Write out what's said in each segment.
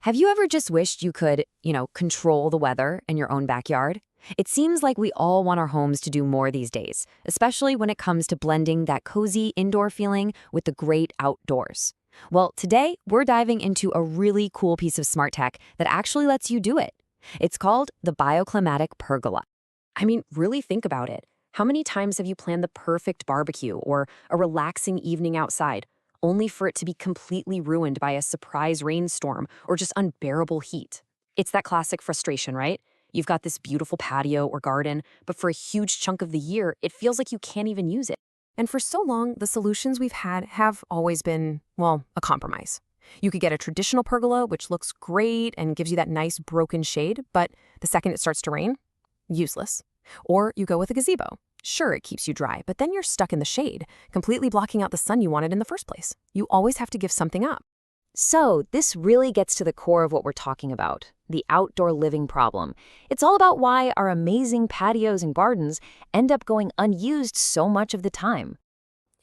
Have you ever just wished you could, control the weather in your own backyard? It seems like we all want our homes to do more these days, especially when it comes to blending that cozy indoor feeling with the great outdoors. Well, today we're diving into a really cool piece of smart tech that actually lets you do it. It's called the Bioclimatic Pergola. I mean, really think about it. How many times have you planned the perfect barbecue or a relaxing evening outside, only for it to be completely ruined by a surprise rainstorm or just unbearable heat? It's that classic frustration, right? You've got this beautiful patio or garden, but for a huge chunk of the year, it feels like you can't even use it. And for so long, the solutions we've had have always been, well, a compromise. You could get a traditional pergola, which looks great and gives you that nice broken shade, but the second it starts to rain, useless. Or you go with a gazebo. Sure, it keeps you dry, but then you're stuck in the shade, completely blocking out the sun you wanted in the first place. You always have to give something up. So this really gets to the core of what we're talking about, the outdoor living problem. It's all about why our amazing patios and gardens end up going unused so much of the time.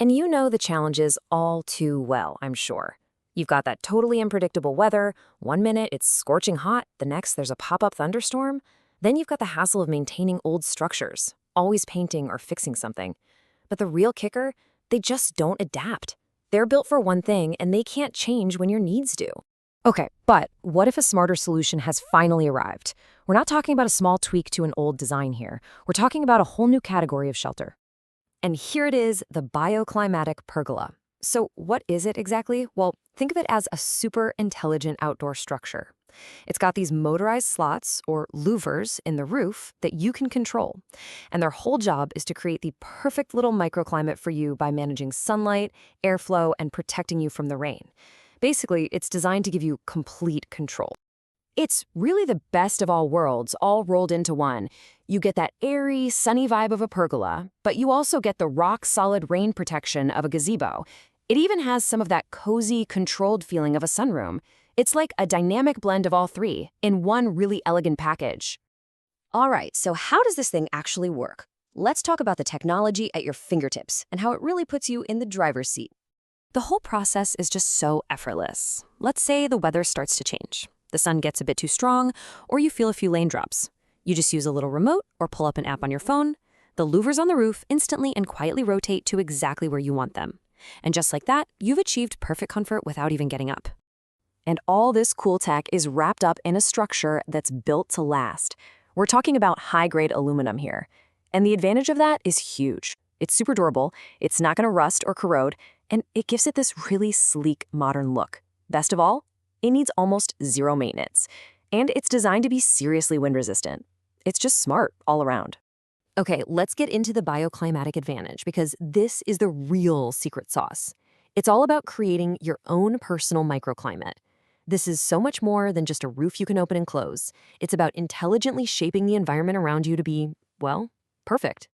And you know the challenges all too well, I'm sure. You've got that totally unpredictable weather. One minute it's scorching hot, the next there's a pop-up thunderstorm. Then you've got the hassle of maintaining old structures, always painting or fixing something. But the real kicker, they just don't adapt. They're built for one thing, and they can't change when your needs do. Okay, but what if a smarter solution has finally arrived? We're not talking about a small tweak to an old design here. We're talking about a whole new category of shelter. And here it is, the bioclimatic pergola. So what is it exactly? Well, think of it as a super intelligent outdoor structure. It's got these motorized slots, or louvers, in the roof that you can control. And their whole job is to create the perfect little microclimate for you by managing sunlight, airflow, and protecting you from the rain. Basically, it's designed to give you complete control. It's really the best of all worlds, all rolled into one. You get that airy, sunny vibe of a pergola, but you also get the rock-solid rain protection of a gazebo. It even has some of that cozy, controlled feeling of a sunroom. It's like a dynamic blend of all three in one really elegant package. All right, so how does this thing actually work? Let's talk about the technology at your fingertips and how it really puts you in the driver's seat. The whole process is just so effortless. Let's say the weather starts to change. The sun gets a bit too strong, or you feel a few raindrops. You just use a little remote or pull up an app on your phone. The louvers on the roof instantly and quietly rotate to exactly where you want them. And just like that, you've achieved perfect comfort without even getting up. And all this cool tech is wrapped up in a structure that's built to last. We're talking about high-grade aluminum here. And the advantage of that is huge. It's super durable, it's not going to rust or corrode, and it gives it this really sleek, modern look. Best of all, it needs almost zero maintenance. And it's designed to be seriously wind-resistant. It's just smart all around. Okay, let's get into the bioclimatic advantage, because this is the real secret sauce. It's all about creating your own personal microclimate. This is so much more than just a roof you can open and close. It's about intelligently shaping the environment around you to be, well, perfect.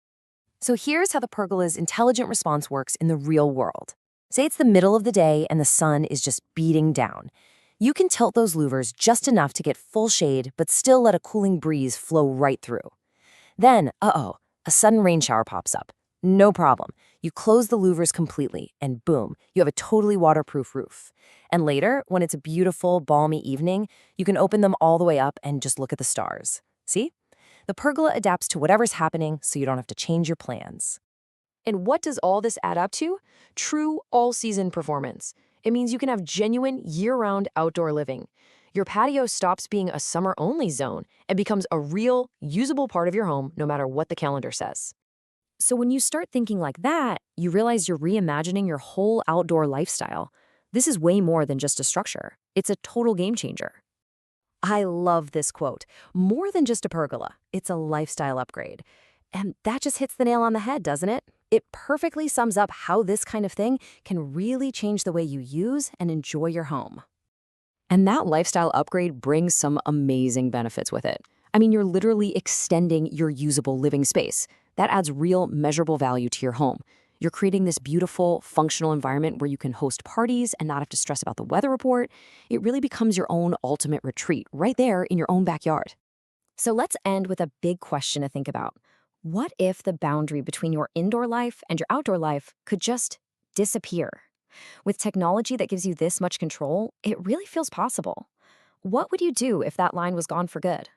So here's how the pergola's intelligent response works in the real world. Say it's the middle of the day and the sun is just beating down. You can tilt those louvers just enough to get full shade, but still let a cooling breeze flow right through. Then, a sudden rain shower pops up. No problem. You close the louvers completely, and boom, you have a totally waterproof roof. And later, when it's a beautiful, balmy evening, you can open them all the way up and just look at the stars. See? The pergola adapts to whatever's happening, so you don't have to change your plans. And what does all this add up to? True all-season performance. It means you can have genuine, year-round outdoor living. Your patio stops being a summer-only zone and becomes a real, usable part of your home, no matter what the calendar says. So when you start thinking like that, you realize you're reimagining your whole outdoor lifestyle. This is way more than just a structure. It's a total game changer. I love this quote. More than just a pergola, it's a lifestyle upgrade. And that just hits the nail on the head, doesn't it? It perfectly sums up how this kind of thing can really change the way you use and enjoy your home. And that lifestyle upgrade brings some amazing benefits with it. I mean, you're literally extending your usable living space. That adds real, measurable value to your home. You're creating this beautiful, functional environment where you can host parties and not have to stress about the weather report. It really becomes your own ultimate retreat right there in your own backyard. So let's end with a big question to think about. What if the boundary between your indoor life and your outdoor life could just disappear? With technology that gives you this much control, it really feels possible. What would you do if that line was gone for good?